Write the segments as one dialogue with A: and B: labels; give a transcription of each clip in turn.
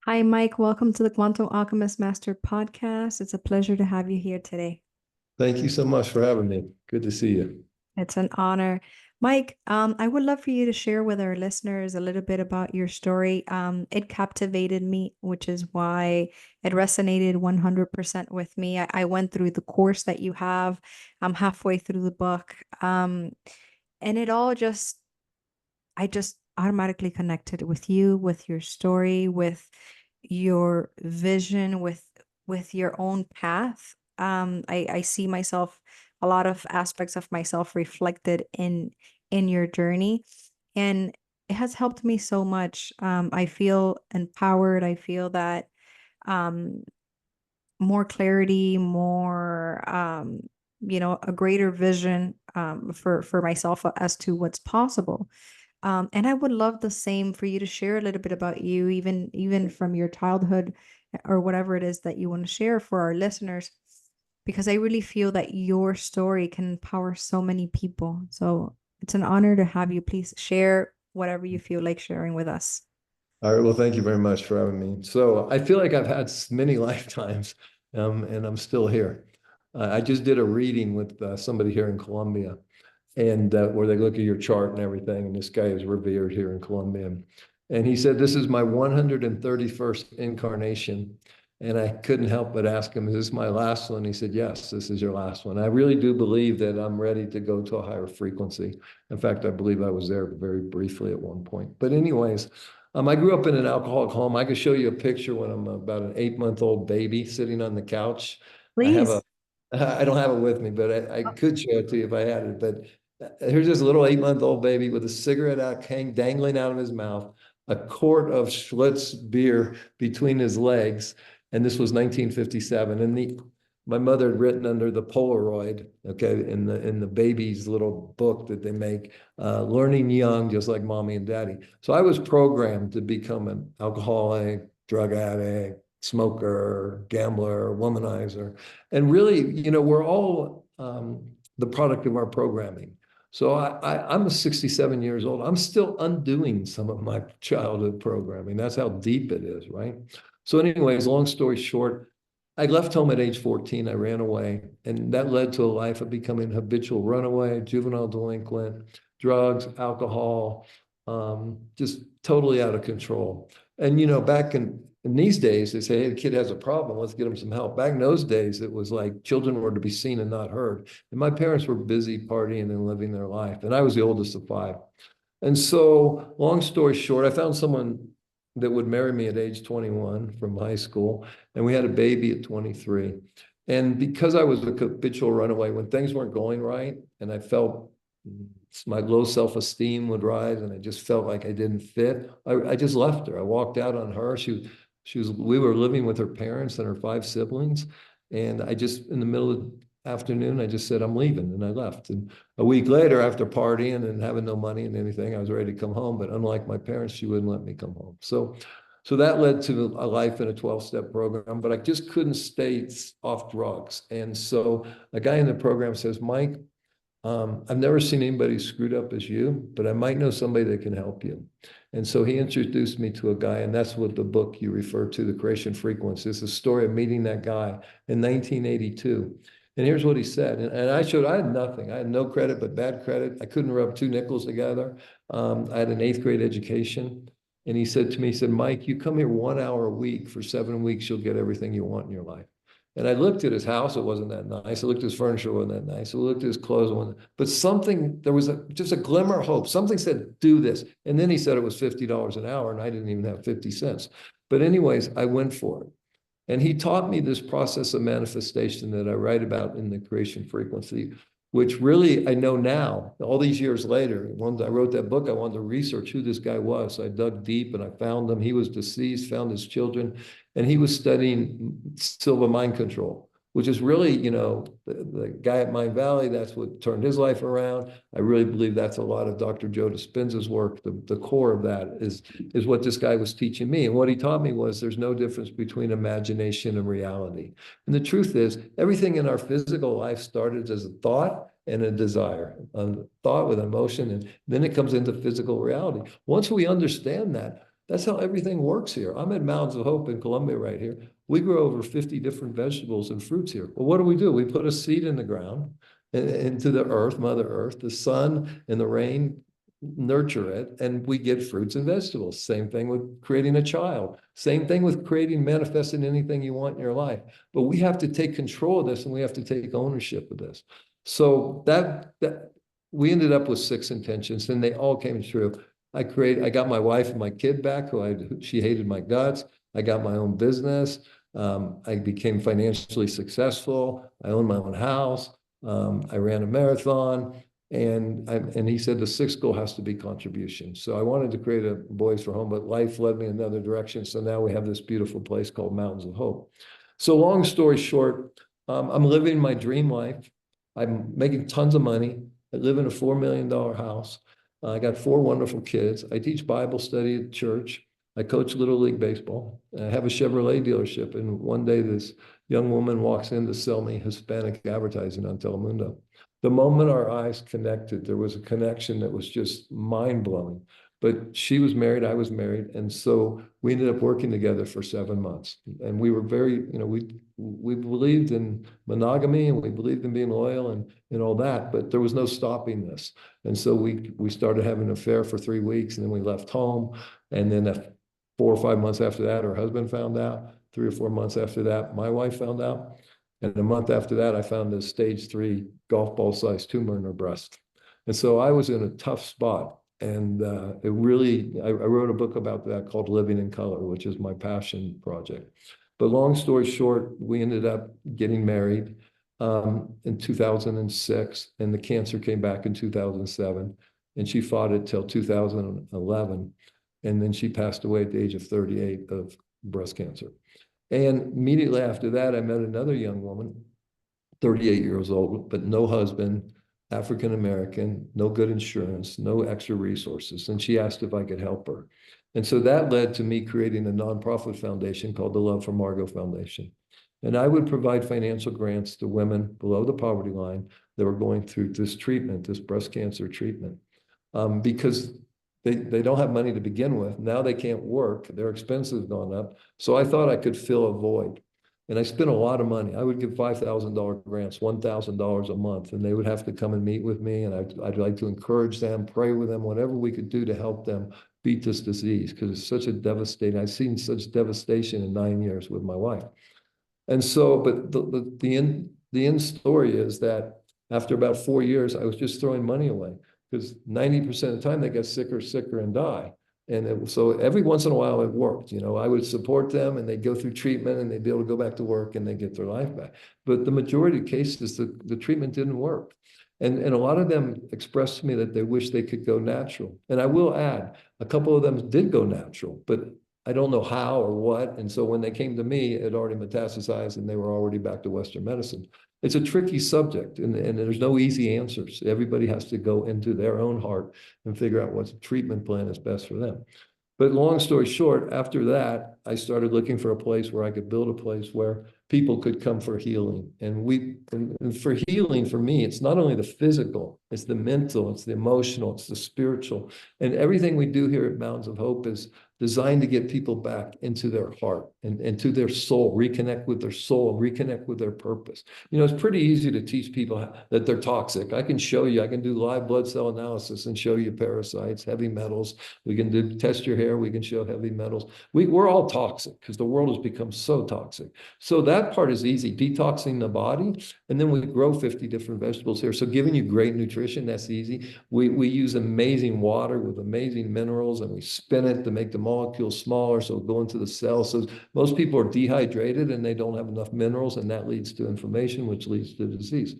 A: Hi, Mike. Welcome to the Quantum Alchemist Master podcast. It's a pleasure to have you here today.
B: Thank you so much for having me. Good to see you.
A: It's an honor. Mike, I would love for you to share with our listeners a little bit about your story. It captivated me, which is why it resonated 100% with me. I went through the course that you have. I'm halfway through the book. And it all just I just automatically connected with you, with your story, with your vision, with your own path. I see myself, a lot of aspects of myself reflected in your journey, and it has helped me so much. I feel empowered. I feel that um more clarity, more a greater vision for myself as to what's possible. And I would love the same for you to share a little bit about you, even from your childhood or whatever it is that you want to share for our listeners, because I really feel that your story can empower so many people. So it's an honor to have you. Please share whatever you feel like sharing with us.
B: All right. Well, thank you very much for having me. So I feel like I've had many lifetimes, and I'm still here. I just did a reading with somebody here in Colombia, and where they look at your chart and everything. And this guy is revered here in Colombia. And he said, "This is my 131st incarnation." And I couldn't help but ask him, "Is this my last one?" He said, "Yes, this is your last one." I really do believe that I'm ready to go to a higher frequency. In fact, I believe I was there very briefly at one point. But anyways, I grew up in an alcoholic home. I could show you a picture when I'm about an 8-month-old baby sitting on the couch. I have a,
A: Please.
B: I don't have it with me, but I could show it to you if I had it. But here's this little 8-month-old baby with a cigarette dangling out of his mouth, a quart of Schlitz beer between his legs, and this was 1957. And my mother had written under the Polaroid, okay, in the baby's little book that they make, learning young, just like mommy and daddy. So I was programmed to become an alcoholic, drug addict, smoker, gambler, womanizer, and really, we're all the product of our programming. So I'm 67 years old. I'm still undoing some of my childhood programming. That's how deep it is, right? So, anyways, long story short, I left home at age 14. I ran away, and that led to a life of becoming habitual runaway, juvenile delinquent, drugs, alcohol, just totally out of control. And back in these days, they say, "Hey, the kid has a problem. Let's get him some help." Back in those days, it was like children were to be seen and not heard. And my parents were busy partying and living their life. And I was the oldest of five. And so, long story short, I found someone that would marry me at age 21 from high school, and we had a baby at 23. And because I was a habitual runaway, when things weren't going right, and I felt my low self-esteem would rise, and I just felt like I didn't fit, I just left her. I walked out on her. We were living with her parents and her five siblings. And I just, in the middle of the afternoon, I just said, "I'm leaving." And I left. And a week later, after partying and having no money and anything, I was ready to come home. But unlike my parents, she wouldn't let me come home. So that led to a life in a 12-step program, but I just couldn't stay off drugs. And so a guy in the program says, "Mike, I've never seen anybody screwed up as you, but I might know somebody that can help you." And so he introduced me to a guy, and that's what the book you refer to, The Creation Frequency, is the story of meeting that guy in 1982. And here's what he said. And I had nothing. I had no credit but bad credit. I couldn't rub two nickels together. I had an eighth grade education. And he said to me, he said, "Mike, you come here 1 hour a week for 7 weeks, you'll get everything you want in your life." And I looked at his house, it wasn't that nice. I looked at his furniture, it wasn't that nice. I looked at his clothes, it wasn't, but something, there was just a glimmer of hope. Something said, "Do this." And then he said it was $50 an hour, and I didn't even have 50 cents. But anyways, I went for it. And he taught me this process of manifestation that I write about in The Creation Frequency, which really I know now, all these years later. Once I wrote that book, I wanted to research who this guy was. So I dug deep and I found him. He was deceased, found his children, and he was studying silver mind control, which is really, the guy at Mind Valley, that's what turned his life around. I really believe that's a lot of Dr. Joe Dispenza's work. The core of that is what this guy was teaching me. And what he taught me was there's no difference between imagination and reality. And the truth is, everything in our physical life started as a thought and a desire, a thought with emotion, and then it comes into physical reality. Once we understand that, That's how everything works here. I'm at Mountains of Hope in Colombia right here. We grow over 50 different vegetables and fruits here. Well, what do? We put a seed in the ground, into the earth, Mother Earth. The sun and the rain nurture it, and we get fruits and vegetables. Same thing with creating a child. Same thing with creating, manifesting anything you want in your life. But we have to take control of this, and we have to take ownership of this. So that we ended up with 6 intentions, and they all came true. I got my wife and my kid back, she hated my guts. I got my own business. I became financially successful. I owned my own house. I ran a marathon. And he said the 6th goal has to be contribution. So I wanted to create a Boys for Home, but life led me in another direction. So now we have this beautiful place called Mountains of Hope. So long story short, I'm living my dream life. I'm making tons of money. I live in a $4 million house. I got 4 wonderful kids. I teach Bible study at church. I coach Little League Baseball. I have a Chevrolet dealership. And one day this young woman walks in to sell me Hispanic advertising on Telemundo. The moment our eyes connected, there was a connection that was just mind-blowing. But she was married, I was married, and so we ended up working together for 7 months. And we were very, we believed in monogamy, and we believed in being loyal and all that, but there was no stopping this. And so we started having an affair for 3 weeks, and then we left home. And then 4 or 5 months after that, her husband found out. 3 or 4 months after that, my wife found out. And a month after that, I found a stage 3 golf ball sized tumor in her breast. And so I was in a tough spot. And I wrote a book about that called Living in Color, which is my passion project. But long story short, we ended up getting married in 2006, and the cancer came back in 2007. And she fought it till 2011. And then she passed away at the age of 38 of breast cancer. And immediately after that, I met another young woman, 38 years old, but no husband, African American, no good insurance, no extra resources. And she asked if I could help her. And so that led to me creating a nonprofit foundation called the Love for Margot Foundation. And I would provide financial grants to women below the poverty line that were going through this treatment, this breast cancer treatment, because they don't have money to begin with. Now they can't work. Their expenses have gone up. So I thought I could fill a void. And I spent a lot of money. I would give $5,000 grants, $1,000 a month, and they would have to come and meet with me. And I'd like to encourage them, pray with them, whatever we could do to help them beat this disease, because it's such a devastating, I've seen such devastation in 9 years with my wife. And so, but the end story is that after about 4 years, I was just throwing money away, because 90% of the time they get sicker and die. And so every once in a while it worked. I would support them, and they'd go through treatment, and they'd be able to go back to work, and they get their life back. But the majority of cases, the treatment didn't work. And a lot of them expressed to me that they wish they could go natural. And I will add, a couple of them did go natural, but I don't know how or what. And so when they came to me, it had already metastasized, and they were already back to Western medicine. It's a tricky subject, and there's no easy answers. Everybody has to go into their own heart and figure out what treatment plan is best for them. But long story short, after that, I started looking for a place where I could build a place where people could come for healing. And for healing, for me, it's not only the physical, it's the mental, it's the emotional, it's the spiritual. And everything we do here at Mountains of Hope is designed to get people back into their heart and to their soul, reconnect with their soul, reconnect with their purpose. It's pretty easy to teach people that they're toxic. I can show you, I can do live blood cell analysis and show you parasites, heavy metals. We can test your hair, we can show heavy metals. We're all toxic because the world has become so toxic. So that part is easy, detoxing the body. And then we grow 50 different vegetables here. So giving you great nutrition, that's easy. We use amazing water with amazing minerals, and we spin it to make the molecules smaller, so go into the cells. So most people are dehydrated, and they don't have enough minerals, and that leads to inflammation, which leads to disease.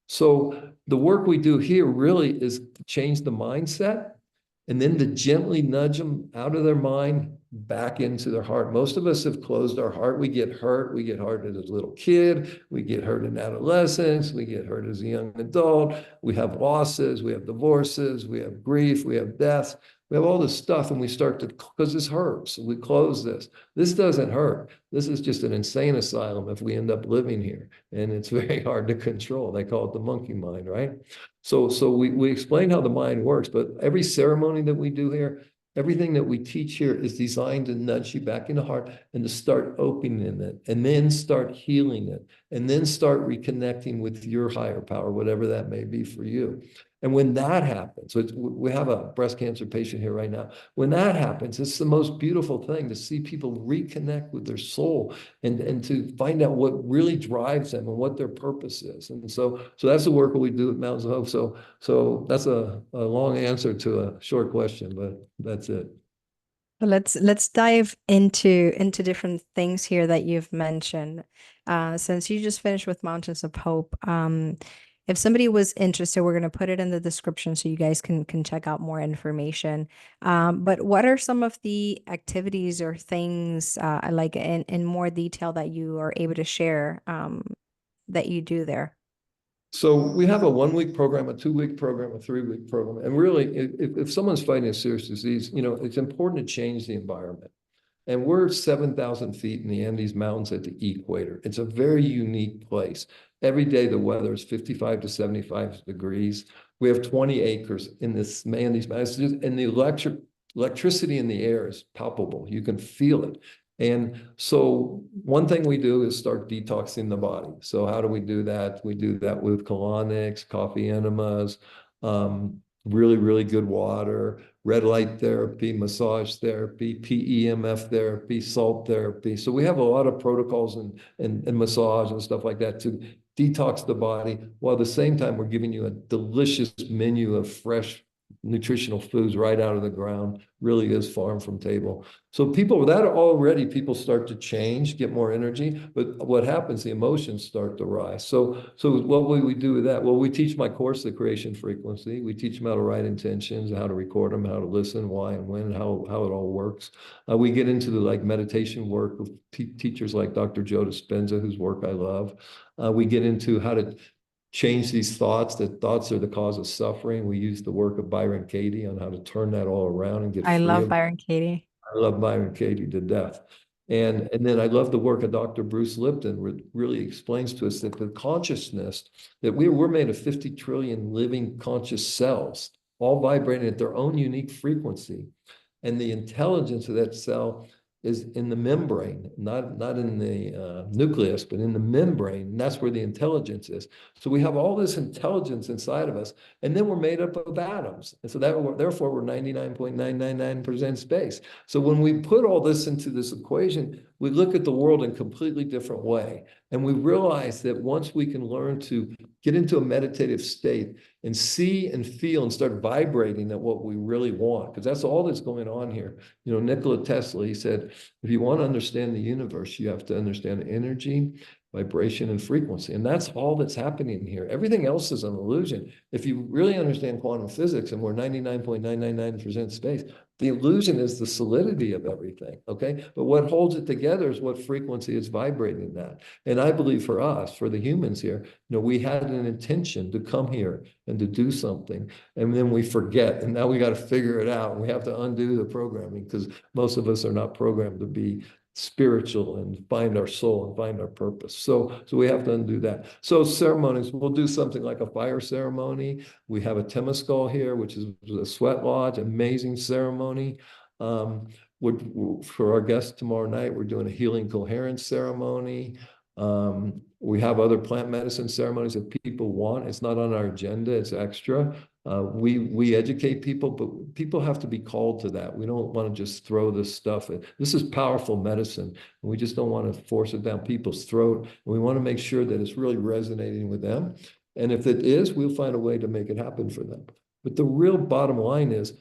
B: So the work we do here really is to change the mindset, and then to gently nudge them out of their mind back into their heart. Most of us have closed our heart. We get hurt. We get hurt as a little kid. We get hurt in adolescence. We get hurt as a young adult. We have losses. We have divorces. We have grief. We have deaths. We have all this stuff, and we start to, because this hurts, we close this. This doesn't hurt. This is just an insane asylum if we end up living here, and it's very hard to control. They call it the monkey mind, right? So we explain how the mind works, but every ceremony that we do here, Everything that we teach here is designed to nudge you back in the heart and to start opening it and then start healing it and then start reconnecting with your higher power, whatever that may be for you. And when that happens, so we have a breast cancer patient here right now. When that happens, it's the most beautiful thing to see people reconnect with their soul and to find out what really drives them and what their purpose is. And so that's the work that we do at Mountains of Hope. So that's a long answer to a short question, but that's it.
A: Let's dive into different things here that you've mentioned. Since you just finished with Mountains of Hope, if somebody was interested, we're going to put it in the description so you guys can check out more information. But what are some of the activities or things like in more detail that you are able to share that you do there?
B: So we have a 1 week program, a 2 week program, a 3 week program. And really, if someone's fighting a serious disease, it's important to change the environment. And we're 7,000 feet in the Andes Mountains at the equator. It's a very unique place. Every day the weather is 55 to 75 degrees. We have 20 acres in this Andes Mountains, and the electricity in the air is palpable. You can feel it. And so one thing we do is start detoxing the body. So how do we do that? We do that with colonics, coffee enemas, really, really good water, red light therapy, massage therapy, PEMF therapy, salt therapy. So we have a lot of protocols and massage and stuff like that to detox the body, while at the same time, we're giving you a delicious menu of fresh nutritional foods right out of the ground. Really is farm from table. So people start to change, get more energy, but what happens, the emotions start to rise. So what will we do with that? Well, we teach my course, The Creation Frequency. We teach them how to write intentions, how to record them, how to listen, why and when, how it all works. We get into the meditation work with teachers like Dr. Joe Dispenza, whose work I love. We get into how to change these thoughts, that thoughts are the cause of suffering. We use the work of Byron Katie on how to turn that all around and get
A: I
B: free
A: love
B: of.
A: Byron Katie.
B: I love Byron Katie to death. And then I love the work of Dr. Bruce Lipton, which really explains to us that the consciousness, that we're made of 50 trillion living conscious cells, all vibrating at their own unique frequency. And the intelligence of that cell is in the membrane, not in the nucleus, but in the membrane. And that's where the intelligence is. So we have all this intelligence inside of us, and then we're made up of atoms. And so therefore, we're 99.999% space. So when we put all this into this equation, we look at the world in a completely different way. And we realize that once we can learn to get into a meditative state and see and feel and start vibrating at what we really want, because that's all that's going on here. Nikola Tesla, he said, if you want to understand the universe, you have to understand energy, vibration, and frequency. And that's all that's happening here. Everything else is an illusion. If you really understand quantum physics, and we're 99.999% space, the illusion is the solidity of everything, okay? But what holds it together is what frequency is vibrating at. And I believe for us, for the humans here, we had an intention to come here and to do something, and then we forget, and now we got to figure it out. We have to undo the programming, because most of us are not programmed to be spiritual and find our soul and find our purpose. So we have to undo that. So ceremonies, we'll do something like a fire ceremony. We have a Temescal here, which is a sweat lodge, amazing ceremony. For our guests tomorrow night, we're doing a healing coherence ceremony. We have other plant medicine ceremonies that people want. It's not on our agenda, it's extra. We educate people, but people have to be called to that. We don't want to just throw this stuff in. This is powerful medicine, and we just don't want to force it down people's throat. We want to make sure that it's really resonating with them. And if it is, we'll find a way to make it happen for them. But the real bottom line is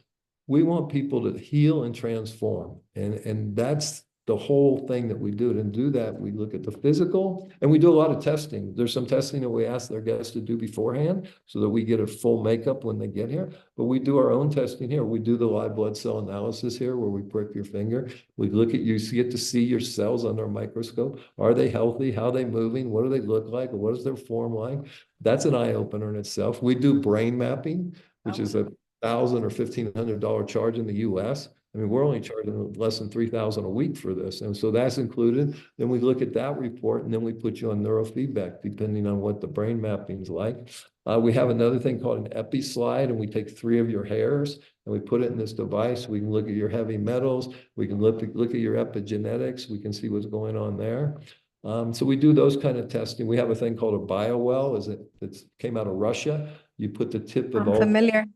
B: we want people to heal and transform. And that's the whole thing that we do. And do that, we look at the physical, and we do a lot of testing. There's some testing that we ask their guests to do beforehand so that we get a full makeup when they get here. But we do our own testing here. We do the live blood cell analysis here, where we prick your finger. We look at you, get to see your cells under a microscope. Are they healthy? How are they moving? What do they look like? What is their form like? That's an eye opener in itself. We do brain mapping, which is $1,000 or $1,500 charge in the US. I mean, we're only charging less than $3,000 a week for this. And so that's included. Then we look at that report, and then we put you on neurofeedback, depending on what the brain mapping is like. We have another thing called an epi slide, and we take 3 of your hairs and we put it in this device. We can look at your heavy metals. We can look at your epigenetics. We can see what's going on there. So we do those kind of testing. We have a thing called a biowell. It came out of Russia. You put the tip of
A: I'm
B: all,
A: familiar.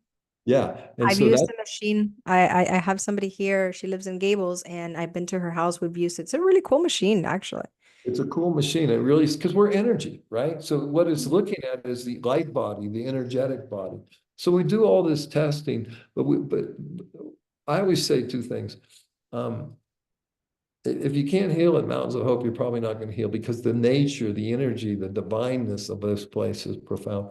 B: yeah. And
A: I've
B: so
A: used
B: that
A: the machine. I have somebody here. She lives in Gables, and I've been to her house. We've used it. It's a really cool machine, actually.
B: it's a cool machine. It really is because we're energy, right? So what it's looking at is the light body, the energetic body. So we do all this testing, but I always say two things. Um, if you can't heal at Mountains of Hope, you're probably not going to heal because the nature, the energy, the divineness of this place is profound.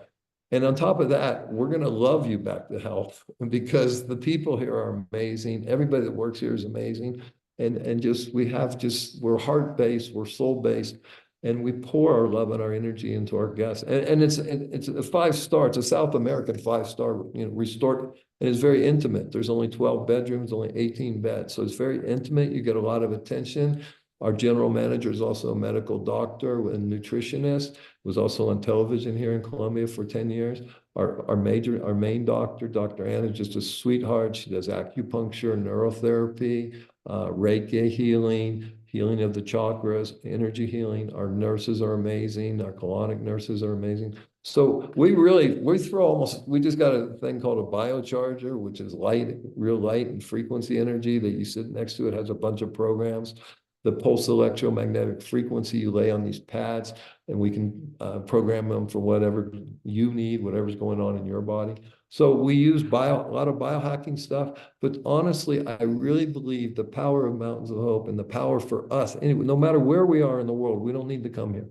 B: And on top of that, we're going to love you back to health because the people here are amazing. Everybody that works here is amazing. And just we're heart-based, we're soul-based, and we pour our love and our energy into our guests. And it's a 5-star, it's a South American 5-star, resort, and it's very intimate. There's only 12 bedrooms, only 18 beds. So it's very intimate. You get a lot of attention. Our general manager is also a medical doctor and nutritionist, was also on television here in Colombia for 10 years. Our main doctor, Dr. Anna, is just a sweetheart. She does acupuncture, neurotherapy, Reiki healing of the chakras, energy healing. Our nurses are amazing. Our colonic nurses are amazing. So we just got a thing called a biocharger, which is real light and frequency energy that you sit next to. It has a bunch of programs. The pulse electromagnetic frequency you lay on these pads, and we can program them for whatever you need, whatever's going on in your body. So we use a lot of biohacking stuff, but honestly, I really believe the power of Mountains of Hope and the power for us, anyway, no matter where we are in the world, we don't need to come here,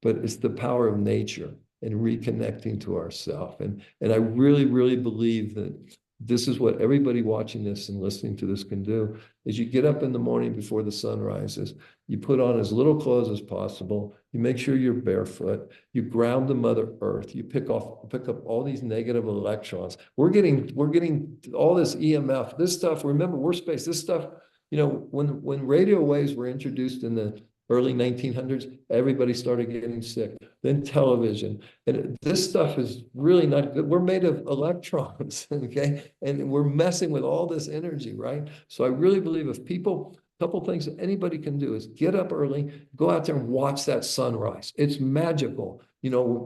B: but it's the power of nature and reconnecting to ourselves. And I really, really believe that this is what everybody watching this and listening to this can do, is you get up in the morning before the sun rises, you put on as little clothes as possible, you make sure you're barefoot, you ground the Mother Earth, you pick up all these negative electrons. We're getting all this EMF, this stuff, remember, we're space, this stuff, when radio waves were introduced in the early 1900s, everybody started getting sick. Then television. And this stuff is really not good. We're made of electrons, okay? And we're messing with all this energy, right? So I really believe a couple things that anybody can do is get up early, go out there and watch that sunrise. It's magical.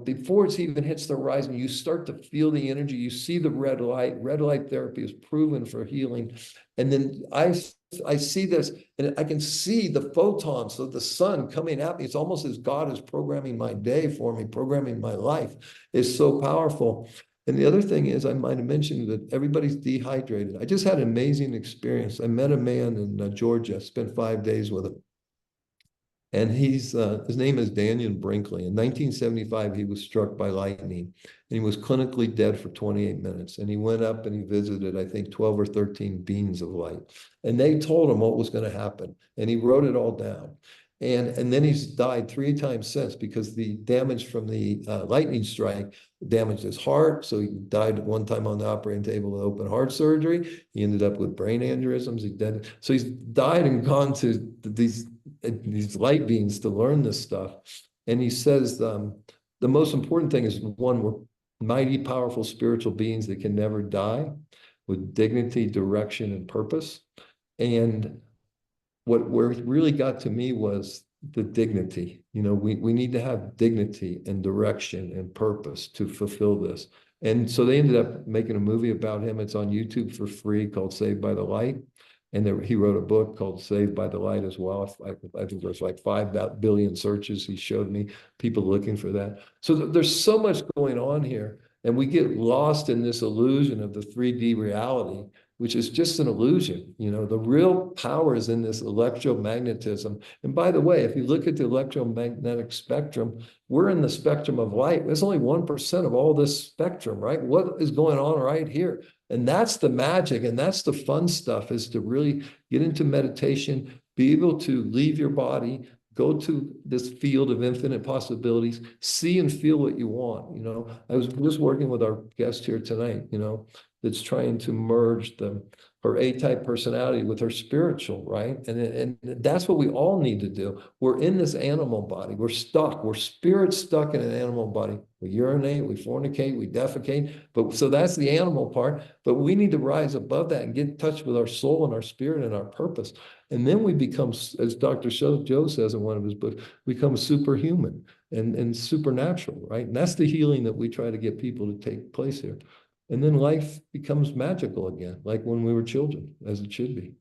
B: Before it even hits the horizon, you start to feel the energy. You see the red light. Red light therapy is proven for healing. And then I see this, and I can see the photons of the sun coming at me. It's almost as God is programming my day for me, programming my life. It's so powerful. And the other thing is, I might have mentioned that everybody's dehydrated. I just had an amazing experience. I met a man in Georgia, spent 5 days with him. And his name is Daniel Brinkley. In 1975, he was struck by lightning, and he was clinically dead for 28 minutes. And he went up and he visited, I think, 12 or 13 beings of light. And they told him what was going to happen. And he wrote it all down. And then he's died 3 times since because the damage from the lightning strike damaged his heart. So he died one time on the operating table with open heart surgery. He ended up with brain aneurysms. So he's died and gone to these light beings to learn this stuff. And he says the most important thing is, one, we're mighty, powerful spiritual beings that can never die, with dignity, direction, and purpose. And where it really got to me was the dignity. We need to have dignity and direction and purpose to fulfill this. And so they ended up making a movie about him. It's on YouTube for free, called Saved by the Light. And he wrote a book called Saved by the Light as well. I think there's like 5 billion searches. He showed me people looking for that. So there's so much going on here. And we get lost in this illusion of the 3D reality, which is just an illusion. The real power is in this electromagnetism. And by the way, if you look at the electromagnetic spectrum, we're in the spectrum of light. There's only 1% of all this spectrum, right? What is going on right here? And that's the magic, and that's the fun stuff, is to really get into meditation, be able to leave your body, go to this field of infinite possibilities, see and feel what you want. I was just working with our guest here tonight, that's trying to merge her A-type personality with her spiritual, right? And that's what we all need to do. We're in this animal body. We're stuck. We're spirit stuck in an animal body. We urinate, we fornicate, we defecate. But so that's the animal part. But we need to rise above that and get in touch with our soul and our spirit and our purpose. And then we become, as Dr. Joe says in one of his books, become superhuman and supernatural, right? And that's the healing that we try to get people to take place here. And then life becomes magical again, like when we were children, as it should be.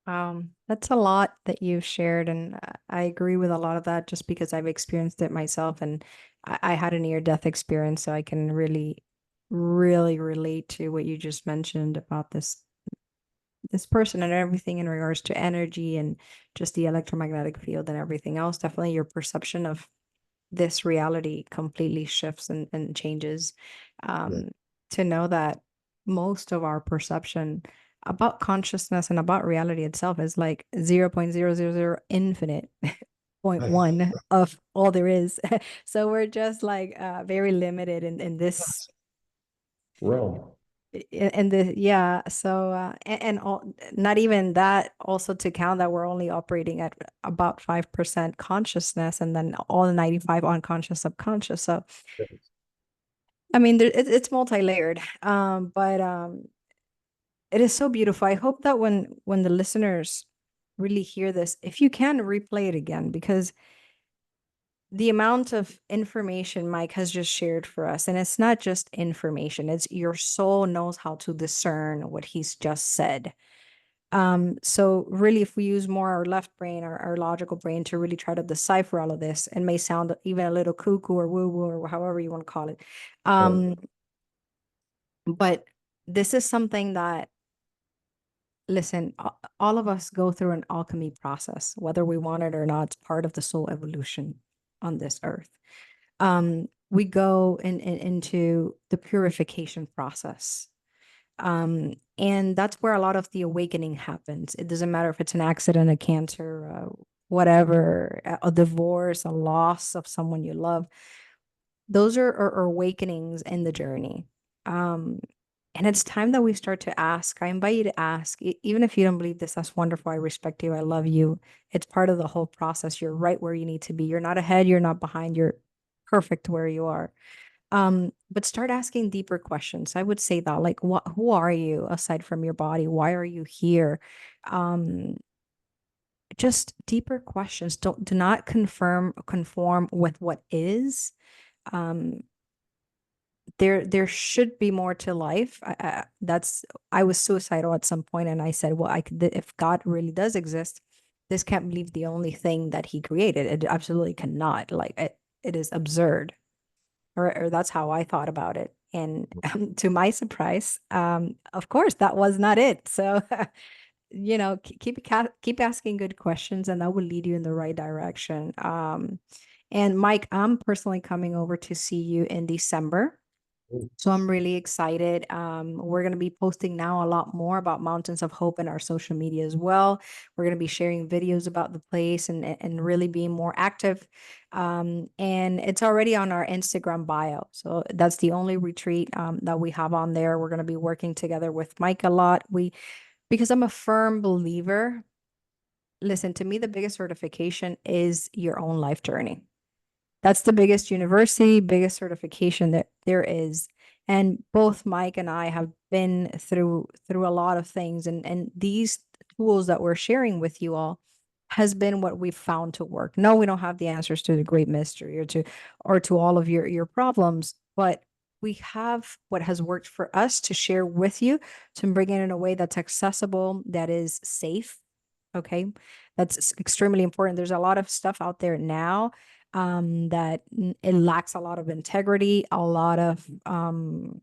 A: That's a lot that you've shared, and I agree with a lot of that just because I've experienced it myself, and I had a near-death experience, so I can really, really relate to what you just mentioned about this person and everything in regards to energy and just the electromagnetic field and everything else. Definitely your perception of this reality completely shifts and changes.
B: Yeah.
A: To know that most of our perception about consciousness and about reality itself is like 0.000 infinite point
B: Right.
A: one of all there is. So we're just like very limited in this
B: Realm.
A: and the yeah so and all, not even that, also to count that we're only operating at about 5% consciousness and then all 95 unconscious subconscious. So I mean it's multi-layered, but it is so beautiful. I hope that when the listeners really hear this, if you can replay it again, because the amount of information Mike has just shared for us, and it's not just information, it's your soul knows how to discern what he's just said. So really, if we use more our left brain, our logical brain to really try to decipher all of this, it may sound even a little cuckoo or woo woo or however you want to call it.
B: Right.
A: Um, but this is something that, listen, all of us go through an alchemy process, whether we want it or not. It's part of the soul evolution on this earth. We go into the purification process. And that's where a lot of the awakening happens. It doesn't matter if it's an accident, a cancer, whatever, a divorce, a loss of someone you love. Those are awakenings in the journey. Um, and it's time that we start to ask. I invite you to ask, even if you don't believe this, that's wonderful. I respect you. I love you. It's part of the whole process. You're right where you need to be. You're not ahead. You're not behind. You're perfect where you are. But start asking deeper questions. I would say that, like, who are you aside from your body? Why are you here? Um, just deeper questions. Do not conform with what is. Um, there should be more to life. I was suicidal at some point, and I said, well, I could, if God really does exist, this can't believe the only thing that He created. It absolutely cannot. Like it is absurd, or that's how I thought about it. And to my surprise, of course, that was not it. So, keep asking good questions, and that will lead you in the right direction. And Mike, I'm personally coming over to see you in December. So I'm really excited. We're going to be posting now a lot more about Mountains of Hope in our social media as well. We're going to be sharing videos about the place and really being more active. And it's already on our Instagram bio. So that's the only retreat that we have on there. We're going to be working together with Mike a lot. Because I'm a firm believer. Listen, to me, the biggest certification is your own life journey. That's the biggest university, biggest certification that there is. And both Mike and I have been through a lot of things, and these tools that we're sharing with you all has been what we've found to work. No, we don't have the answers to the great mystery or to all of your problems, but we have what has worked for us to share with you, to bring it in a way that's accessible, that is safe. Okay. That's extremely important. There's a lot of stuff out there now that it lacks a lot of integrity, a lot of and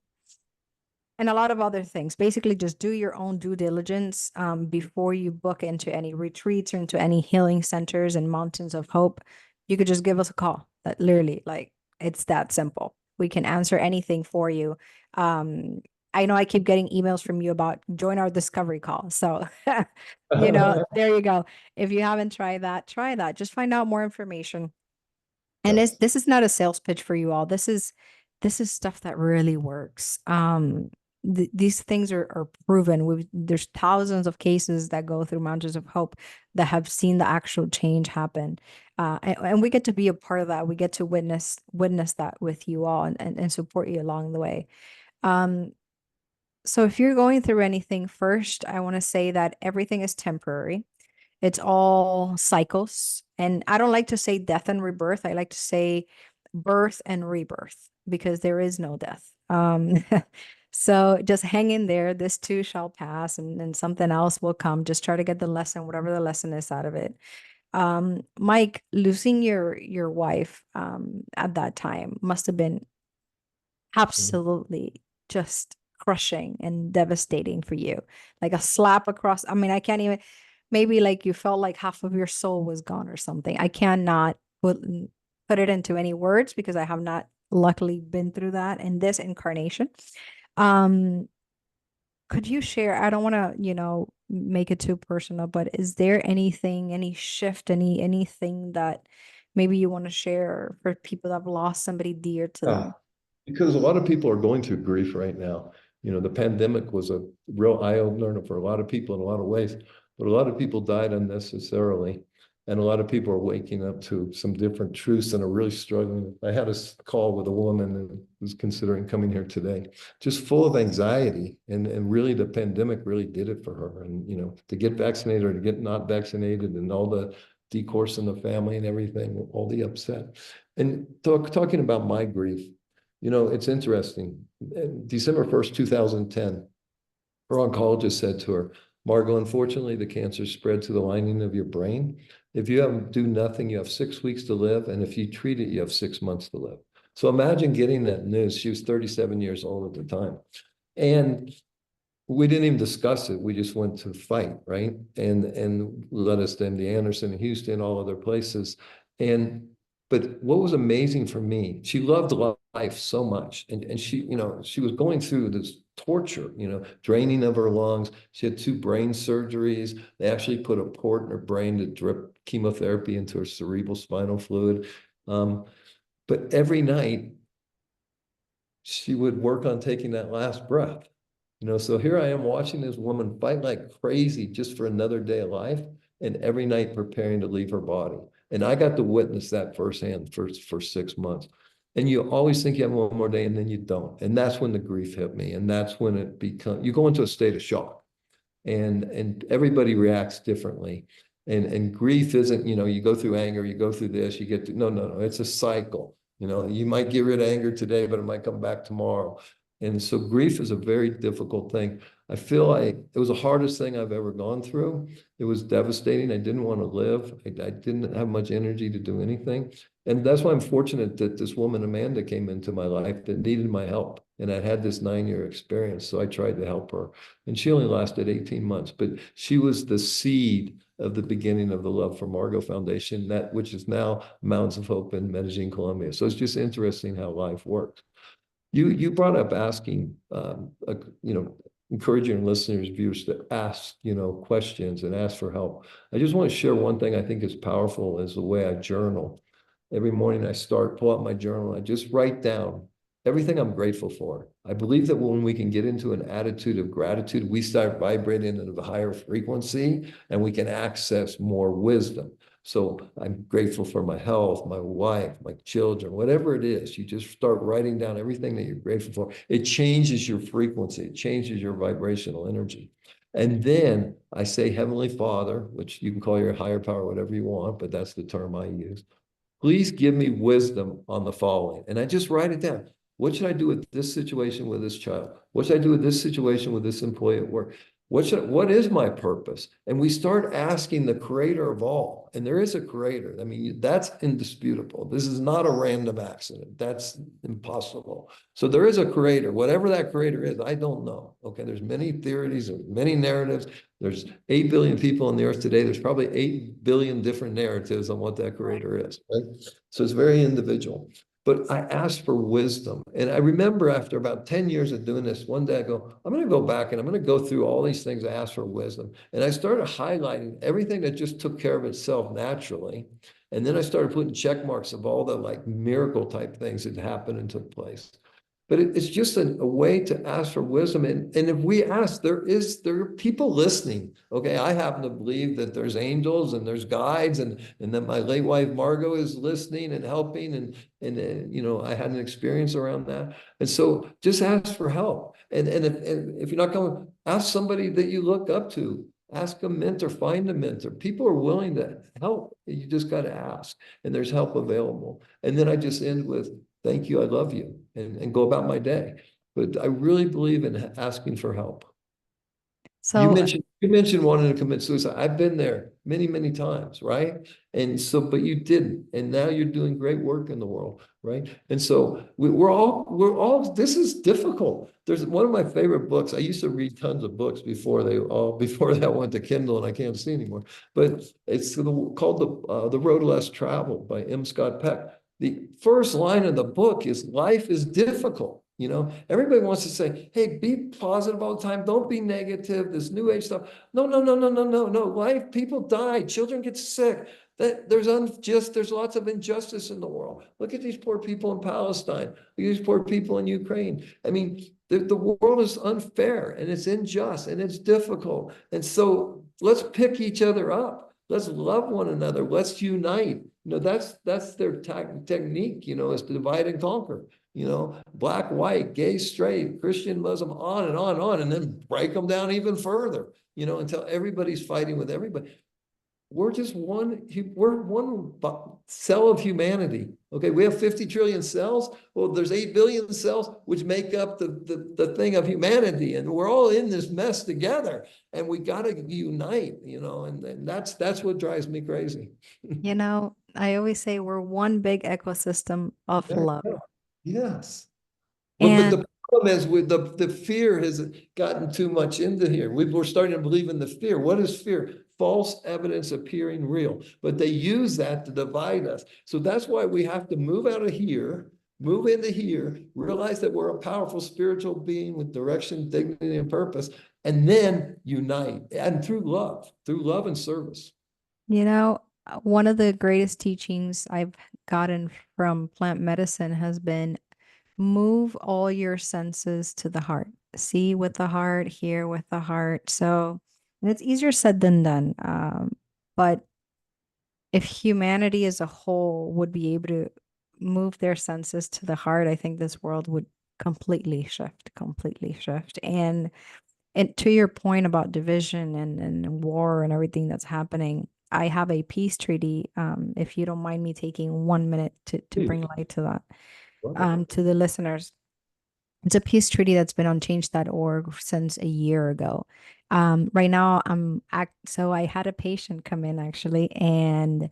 A: a lot of other things. Basically, just do your own due diligence before you book into any retreats or into any healing centers and Mountains of Hope. You could just give us a call. That literally, like, it's that simple. We can answer anything for you. I know I keep getting emails from you about join our discovery call. So, there you go. If you haven't tried that, try that. Just find out more information. And
B: Yes.
A: this is not a sales pitch for you all. This is stuff that really works. these things are proven. There's thousands of cases that go through Mountains of Hope that have seen the actual change happen. And we get to be a part of that. We get to witness that with you all, and support you along the way. Um, so if you're going through anything, first, I want to say that everything is temporary. It's all cycles. And I don't like to say death and rebirth. I like to say birth and rebirth, because there is no death. So just hang in there. This too shall pass, and something else will come. Just try to get the lesson, whatever the lesson is out of it. Mike, losing your wife at that time must have been absolutely just crushing and devastating for you. Like a slap across. I mean, I can't even, maybe like you felt like half of your soul was gone or something. I cannot put it into any words, because I have not luckily been through that in this incarnation. Um, could you share? I don't want to, make it too personal, but is there anything, any shift, anything that maybe you want to share for people that have lost somebody dear to them?
B: Because a lot of people are going through grief right now. The pandemic was a real eye-opener for a lot of people in a lot of ways, but a lot of people died unnecessarily. And a lot of people are waking up to some different truths and are really struggling. I had a call with a woman who was considering coming here today, just full of anxiety. And really the pandemic really did it for her. And, to get vaccinated or to get not vaccinated, and all the discourse in the family and everything, all the upset. And talking about my grief, it's interesting. December 1st, 2010, her oncologist said to her, Margot, unfortunately, the cancer spread to the lining of your brain. If you do nothing, you have 6 weeks to live. And if you treat it, you have 6 months to live. So imagine getting that news. She was 37 years old at the time. And we didn't even discuss it. We just went to fight, right? And led us to MD Anderson, Houston, all other places. But what was amazing for me, she loved life so much. And she, she was going through this torture, draining of her lungs. She had 2 brain surgeries. They actually put a port in her brain to drip chemotherapy into her cerebral spinal fluid. But every night she would work on taking that last breath. So here I am watching this woman fight like crazy just for another day of life, and every night preparing to leave her body. And I got to witness that firsthand for 6 months. And you always think you have one more day, and then you don't. And that's when the grief hit me. And that's when you go into a state of shock. And everybody reacts differently. And grief isn't, you go through anger, you go through this, you get to, no, it's a cycle. You might get rid of anger today, but it might come back tomorrow. And so grief is a very difficult thing. I feel like it was the hardest thing I've ever gone through. It was devastating. I didn't want to live. I didn't have much energy to do anything. And that's why I'm fortunate that this woman, Amanda, came into my life that needed my help. And I had this 9-year experience. So I tried to help her. And she only lasted 18 months, but she was the seed of the beginning of the Love for Margot Foundation, which is now Mountains of Hope in Medellin, Colombia. So it's just interesting how life works. You brought up asking, encouraging listeners, viewers to ask, questions and ask for help. I just want to share one thing I think is powerful is the way I journal. Every morning I pull out my journal, I just write down everything I'm grateful for. I believe that when we can get into an attitude of gratitude, we start vibrating at a higher frequency and we can access more wisdom. So I'm grateful for my health, my wife, my children, whatever it is. You just start writing down everything that you're grateful for. It changes your frequency. It changes your vibrational energy. And then I say, Heavenly Father, which you can call your higher power, whatever you want, but that's the term I use. Please give me wisdom on the following. And I just write it down. What should I do with this situation with this child? What should I do with this situation with this employee at work? What is my purpose? And we start asking the creator of all. And there is a creator. I mean, that's indisputable. This is not a random accident. That's impossible. So there is a creator. Whatever that creator is, I don't know. Okay, there's many theories, there's many narratives. There's 8 billion people on the earth today. There's probably 8 billion different narratives on what that creator is, right? So it's very individual. But I asked for wisdom. And I remember after about 10 years of doing this, one day I go, I'm going to go back and I'm going to go through all these things. I asked for wisdom. And I started highlighting everything that just took care of itself naturally. And then I started putting check marks of all the like miracle type things that happened and took place. but it's just a way to ask for wisdom. And if we ask, there are people listening. Okay. I happen to believe that there's angels and there's guides, and that my late wife Margot is listening and helping. And I had an experience around that. And so just ask for help. And if you're not coming, ask somebody that you look up to. Ask a mentor, find a mentor. People are willing to help. You just got to ask, and there's help available. And then I just end with, thank you, I love you, and go about my day. But I really believe in asking for help. You
A: So
B: mentioned wanting to commit suicide. I've been there many, many times, right? And so, but you didn't, and now you're doing great work in the world, right? And so we're all. This is difficult. There's one of my favorite books. I used to read tons of books before that went to Kindle, and I can't see anymore. But it's called the Road Less Traveled by M. Scott Peck. The first line of the book is life is difficult. Everybody wants to say, hey, be positive all the time. Don't be negative. This new age stuff. No, no, no, no, no, no, no. Life, people die. Children get sick. There's lots of injustice in the world. Look at these poor people in Palestine. Look at these poor people in Ukraine. I mean, the world is unfair, and it's unjust, and it's difficult. And so let's pick each other up. Let's love one another. Let's unite. That's their technique, is to divide and conquer. Black, white, gay, straight, Christian, Muslim, on and on and on, and then break them down even further, until everybody's fighting with everybody. We're just we're one cell of humanity. Okay, we have 50 trillion cells. Well, there's 8 billion cells, which make up the thing of humanity. And we're all in this mess together, and we got to unite, and that's what drives me crazy.
A: I always say we're one big ecosystem of
B: Yeah,
A: love.
B: yeah. Yes. But
A: And
B: the problem is with the fear has gotten too much into here. We're starting to believe in the fear. What is fear? False evidence appearing real. But they use that to divide us. So that's why we have to move out of here, move into here, realize that we're a powerful spiritual being with direction, dignity, and purpose, and then unite. And through love and service.
A: one of the greatest teachings I've gotten from plant medicine has been move all your senses to the heart. See with the heart, hear with the heart. So, and it's easier said than done. But if humanity as a whole would be able to move their senses to the heart, I think this world would completely shift, completely shift. And to your point about division and war and everything that's happening, I have a peace treaty. If you don't mind me taking 1 minute to bring light to that, to the listeners. It's a peace treaty that's been on change.org since a year ago. Right now, so I had a patient come in actually, and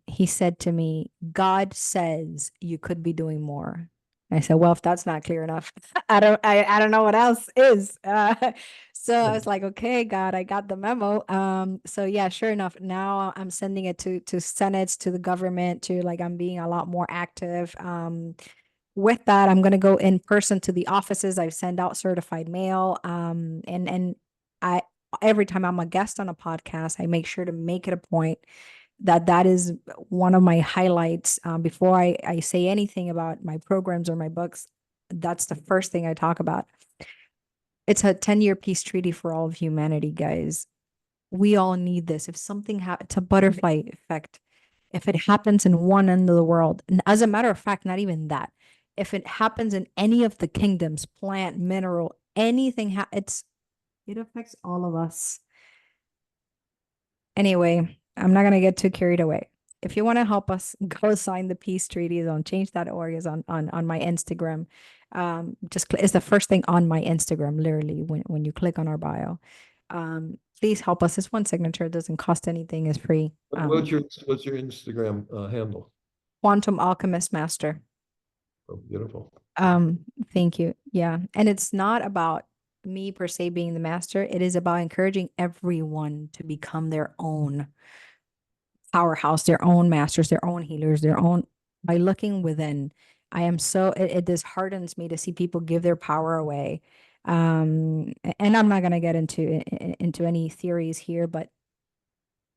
A: he said to me, God says you could be doing more. I said, well, if that's not clear enough, I don't know what else is. So I was like, okay, God, I got the memo. So yeah, sure enough, now I'm sending it to senates, to the government, to like I'm being a lot more active. With that, I'm going to go in person to the offices. I send out certified mail. And I every time I'm a guest on a podcast, I make sure to make it a point that is one of my highlights. Before I say anything about my programs or my books, that's the first thing I talk about. It's a 10-year peace treaty for all of humanity, guys. We all need this. If something happens, it's a butterfly effect. If it happens in one end of the world, and as a matter of fact, not even that, if it happens in any of the kingdoms, plant, mineral, anything, it affects all of us. Anyway, I'm not gonna get too carried away. If you want to help us, go sign the peace treaties on change.org is on my Instagram. It's the first thing on my Instagram, literally, when you click on our bio. Please help us. It's one signature, it doesn't cost anything, it's free.
B: What's your Instagram handle?
A: Quantum Alchemist Master.
B: Oh, beautiful.
A: Thank you. Yeah. And it's not about me per se being the master. It is about encouraging everyone to become their own powerhouse, their own masters, their own healers, their own by looking within. I am so it disheartens me to see people give their power away. And I'm not gonna get into any theories here, but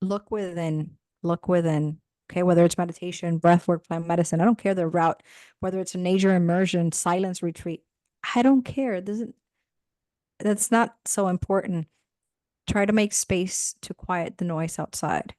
A: look within, look within. Okay, whether it's meditation, breath work, plant medicine, I don't care the route, whether it's a nature immersion, silence retreat, I don't care. It doesn't, that's not so important. Try to make space to quiet the noise outside.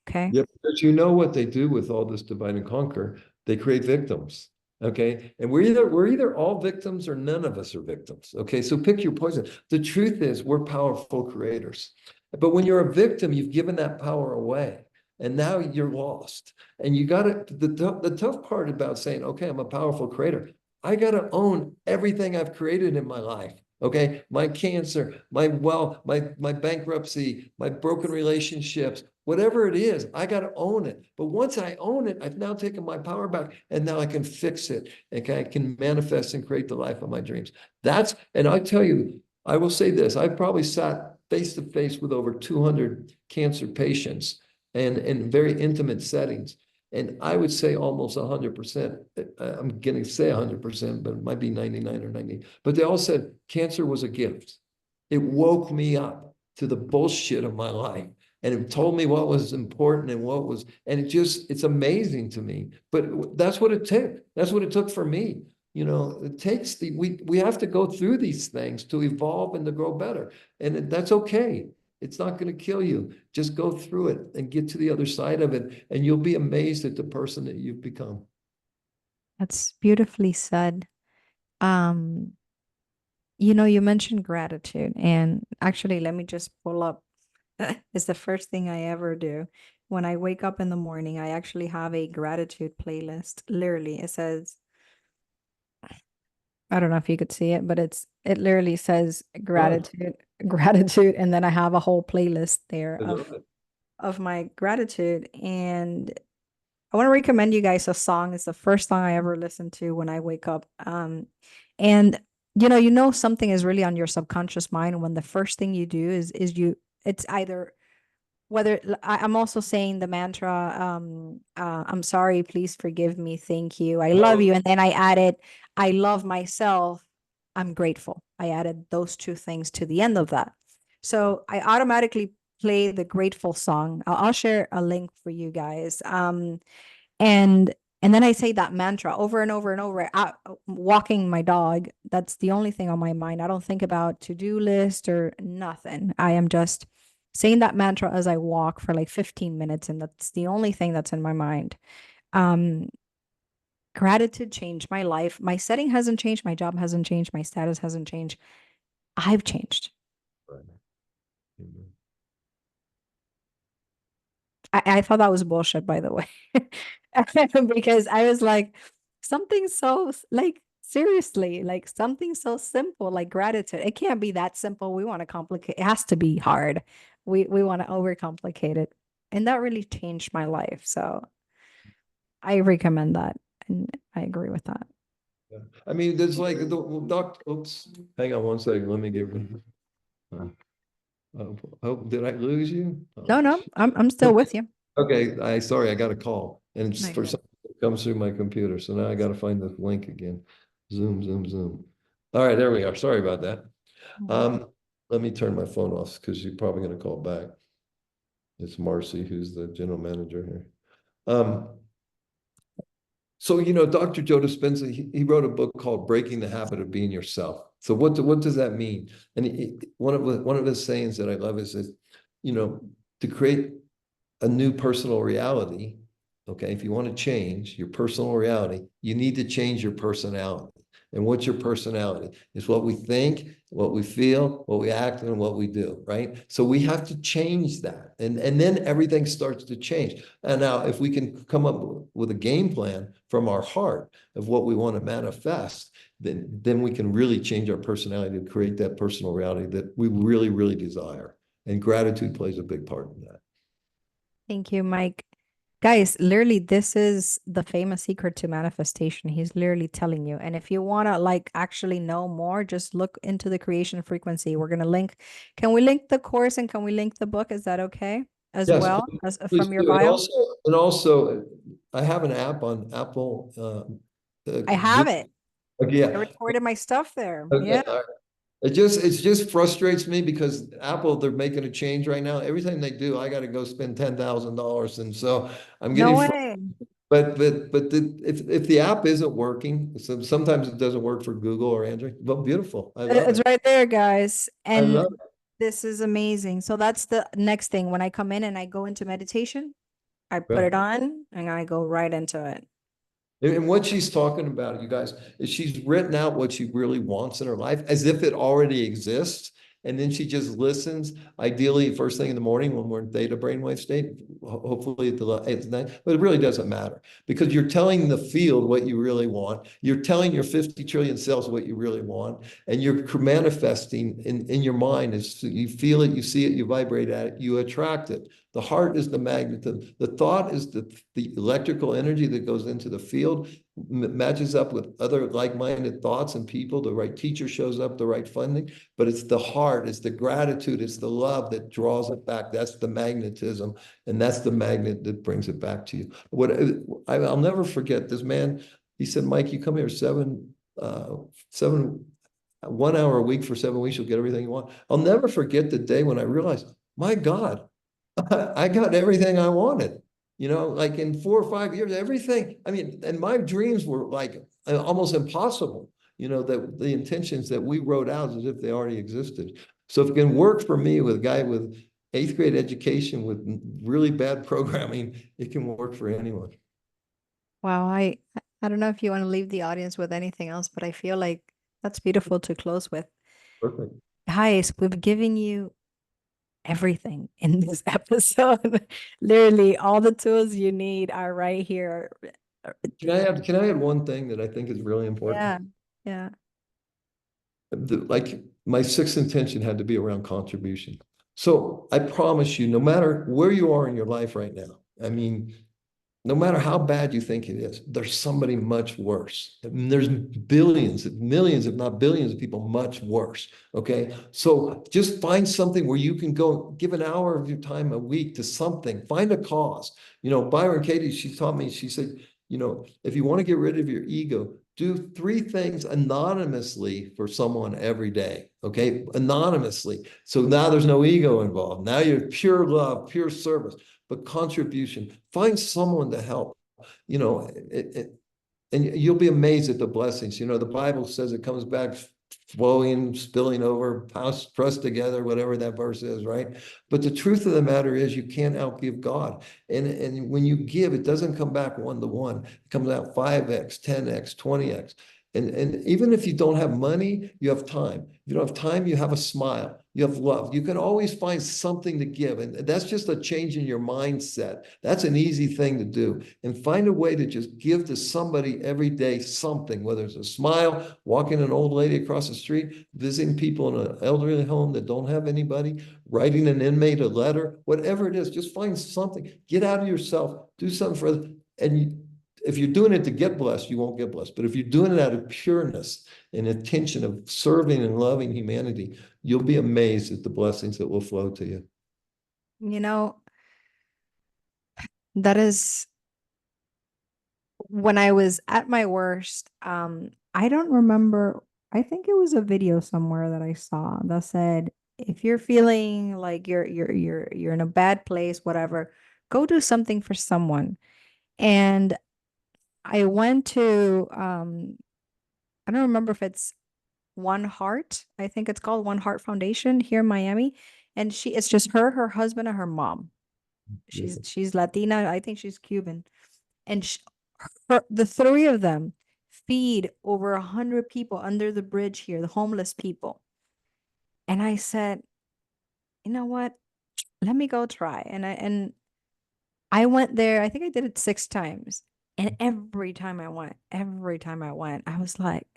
A: Okay.
B: Yeah, because you know what they do with all this divide and conquer. They create victims. Okay. And we're either all victims or none of us are victims. Okay. So pick your poison. The truth is we're powerful creators. But when you're a victim, you've given that power away. And now you're lost. And you got to, the tough part about saying, okay, I'm a powerful creator. I got to own everything I've created in my life. Okay. My cancer, my wealth, my bankruptcy, my broken relationships, whatever it is, I got to own it. But once I own it, I've now taken my power back and now I can fix it. And I can manifest and create the life of my dreams. And I tell you, I will say this, I've probably sat face to face with over 200 cancer patients and in very intimate settings. And I would say almost 100%, I'm going to say 100%, but it might be 99 or 90. But they all said cancer was a gift. It woke me up to the bullshit of my life. And it told me what was important and what was, and it's amazing to me. But that's what it took. That's what it took for me. You know, it takes we have to go through these things to evolve and to grow better. And that's okay. It's not going to kill you. Just go through it and get to the other side of it. And you'll be amazed at the person that you've become.
A: That's beautifully said. Um, you mentioned gratitude, and actually, let me just pull up. It's the first thing I ever do. When I wake up in the morning, I actually have a gratitude playlist. Literally, it says, I don't know if you could see it, but it literally says
B: Oh,
A: gratitude, gratitude, and then I have a whole playlist there
B: I love it.
A: of my gratitude. And I want to recommend you guys a song. It's the first song I ever listen to when I wake up. And something is really on your subconscious mind when the first thing you do is it's either whether I'm also saying the mantra, I'm sorry, please forgive me, thank you, I love
B: Oh,
A: you, and then I added, I love myself, I'm grateful. I added those two things to the end of that. So I automatically play the grateful song. I'll share a link for you guys. And then I say that mantra over and over and over. Walking my dog, that's the only thing on my mind. I don't think about to-do list or nothing. I am just saying that mantra as I walk for like 15 minutes, and that's the only thing that's in my mind. Um, Gratitude changed my life. My setting hasn't changed, my job hasn't changed, my status hasn't changed. I've changed.
B: right. Mhm.
A: I thought that was bullshit, by the way. Because I was like, something so like seriously, like something so simple, like gratitude. It can't be that simple. We want to complicate. It has to be hard. We want to overcomplicate it. And that really changed my life. So I recommend that. And I agree with that.
B: Yeah. I mean, there's like the doc. Oops, hang on one second. Let me get. Oh, did I lose you? Oh,
A: No, no, I'm still with you.
B: okay. Sorry, I got a call, and it's
A: No,
B: for
A: you're good.
B: something that comes through my computer. So now I got to find the link again. Zoom, zoom, zoom. All right, there we are. Sorry about that.
A: Mhm.
B: Um, Let me turn my phone off because you're probably going to call back. It's Marcy, who's the general manager here. Um, So, Dr. Joe Dispenza, he wrote a book called Breaking the Habit of Being Yourself. So what does that mean? And one of his sayings that I love is that, you know, to create a new personal reality, okay, if you want to change your personal reality, you need to change your personality. And what's your personality? It's what we think, what we feel, what we act, and what we do, right? So we have to change that. And then everything starts to change. And now if we can come up with a game plan from our heart of what we want to manifest, then we can really change our personality to create that personal reality that we really, really desire. And gratitude plays a big part in that.
A: Thank you, Mike. Guys, literally, this is the famous secret to manifestation. He's literally telling you. And if you want to like actually know more, just look into the creation frequency. We're going to link. Can we link the course and can we link the book? Is that okay as
B: Yes,
A: well as
B: please
A: from your
B: do. And
A: bio?
B: also, and also, I have an app on Apple.
A: I
B: Zoom.
A: have it. I
B: Okay, yeah.
A: recorded my stuff there.
B: Okay.
A: Yeah.
B: All right. It just frustrates me because Apple, they're making a change right now. Every time they do, I got to go spend $10,000. And so I'm
A: No
B: getting,
A: way.
B: if the app isn't working, so sometimes it doesn't work for Google or Android. Well, beautiful. I love
A: It's
B: it.
A: right there, guys.
B: I
A: And
B: love
A: this is amazing. So that's the next thing. When I come in and I go into meditation, I put
B: it.
A: it on and I go right into it.
B: And what she's talking about, you guys, is she's written out what she really wants in her life as if it already exists. And then she just listens, ideally first thing in the morning when we're in theta brainwave state, hopefully at the night, but it really doesn't matter because you're telling the field what you really want. You're telling your 50 trillion cells what you really want. And you're manifesting in your mind as you feel it, you see it, you vibrate at it, you attract it. The heart is the magnetism. The thought is the electrical energy that goes into the field, matches up with other like-minded thoughts and people. The right teacher shows up, the right funding, but it's the heart, it's the gratitude, it's the love that draws it back. That's the magnetism, and that's the magnet that brings it back to you. I'll never forget this man. He said, "Mike, you come here 1 hour a week for 7 weeks, you'll get everything you want." I'll never forget the day when I realized, my God, I got everything I wanted. Like in 4 or 5 years, everything. I mean, and my dreams were like almost impossible. That the intentions that we wrote out as if they already existed. So if it can work for me with a guy with eighth grade education with really bad programming, it can work for anyone.
A: Wow, I don't know if you want to leave the audience with anything else, but I feel like that's beautiful to close with.
B: Perfect.
A: Guys, we've given you everything in this episode. Literally, all the tools you need are right here.
B: Can I add one thing that I think is really important?
A: Yeah, yeah.
B: Like my sixth intention had to be around contribution. So I promise you, no matter where you are in your life right now, I mean, no matter how bad you think it is, there's somebody much worse. And there's billions, millions, if not billions of people much worse. Okay. So just find something where you can go give an hour of your time a week to something, find a cause. Byron Katie, she taught me, she said, if you want to get rid of your ego, do 3 things anonymously for someone every day. Okay. Anonymously. So now there's no ego involved. Now you're pure love, pure service, but contribution. Find someone to help. And you'll be amazed at the blessings. The Bible says it comes back flowing, spilling over, pressed together, whatever that verse is, right? But the truth of the matter is you can't outgive God. And when you give, it doesn't come back 1-to-1. It comes out 5x, 10x, 20x. And even if you don't have money, you have time. If you don't have time, you have a smile. You have love. You can always find something to give. And that's just a change in your mindset. That's an easy thing to do. And find a way to just give to somebody every day something, whether it's a smile, walking an old lady across the street, visiting people in an elderly home that don't have anybody, writing an inmate a letter, whatever it is, just find something. Get out of yourself. Do something for them. And if you're doing it to get blessed, you won't get blessed. But if you're doing it out of pureness and intention of serving and loving humanity, you'll be amazed at the blessings that will flow to you.
A: You know, that is when I was at my worst. I don't remember. I think it was a video somewhere that I saw that said, if you're feeling like you're in a bad place, whatever, go do something for someone. And I went to I don't remember if it's One Heart. I think it's called One Heart Foundation here in Miami. And it's just her husband, and her mom. She's Latina. I think she's Cuban. And the 3 of them feed over 100 people under the bridge here, the homeless people. And I said, you know what? Let me go try. And I went there. I think I did it 6 times. And every time I went, I was like,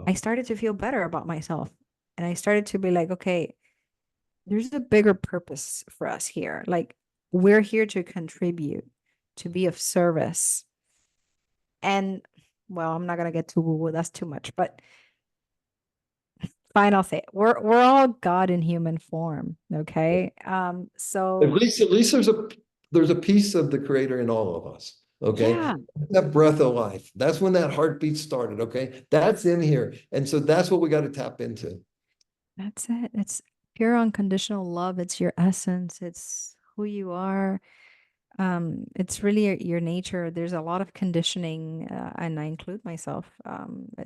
A: I started to feel better about myself. And I started to be like, okay, there's a bigger purpose for us here. Like, we're here to contribute, to be of service. And well, I'm not gonna get too woo-woo, that's too much, but fine, I'll say it. We're all God in human form. Okay.
B: At
A: So
B: least, at least there's a piece of the creator in all of us. Okay.
A: yeah,
B: That breath of life. That's when that heartbeat started. Okay. That's in here. And so that's what we got to tap into.
A: That's it. It's pure unconditional love. It's your essence. It's who you are. It's really your nature. There's a lot of conditioning, and I include myself.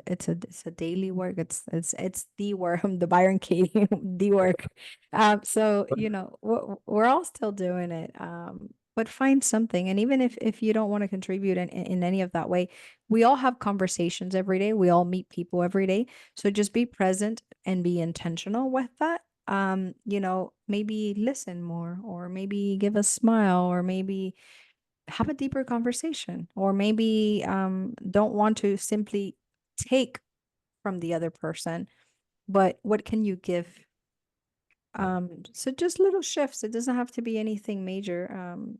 A: It's a daily work. It's the work. The Byron Katie, the work. So we're all still doing it. But find something, and even if you don't want to contribute in any of that way, we all have conversations every day. We all meet people every day. So just be present and be intentional with that. Maybe listen more, or maybe give a smile, or maybe have a deeper conversation, or maybe don't want to simply take from the other person, but what can you give? So just little shifts. It doesn't have to be anything major.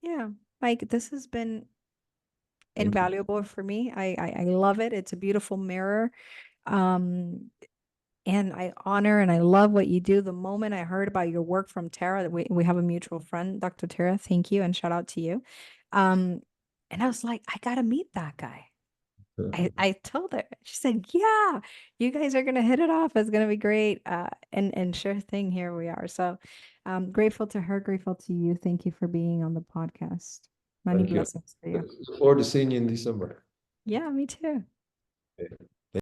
A: Yeah, like this has been
B: Thank you.
A: invaluable for me. I love it. It's a beautiful mirror. Um, And I honor and I love what you do. The moment I heard about your work from Tara, we have a mutual friend, Dr. Tara. Thank you and shout out to you. Um, and I was like, I gotta meet that guy. I told her. She said, "Yeah, you guys are gonna hit it off. It's gonna be great." And sure thing, here we are. So, grateful to her, grateful to you. Thank you for being on the podcast. Many
B: Thank you.
A: blessings to you.
B: Look forward to seeing you in December.
A: Yeah, me too.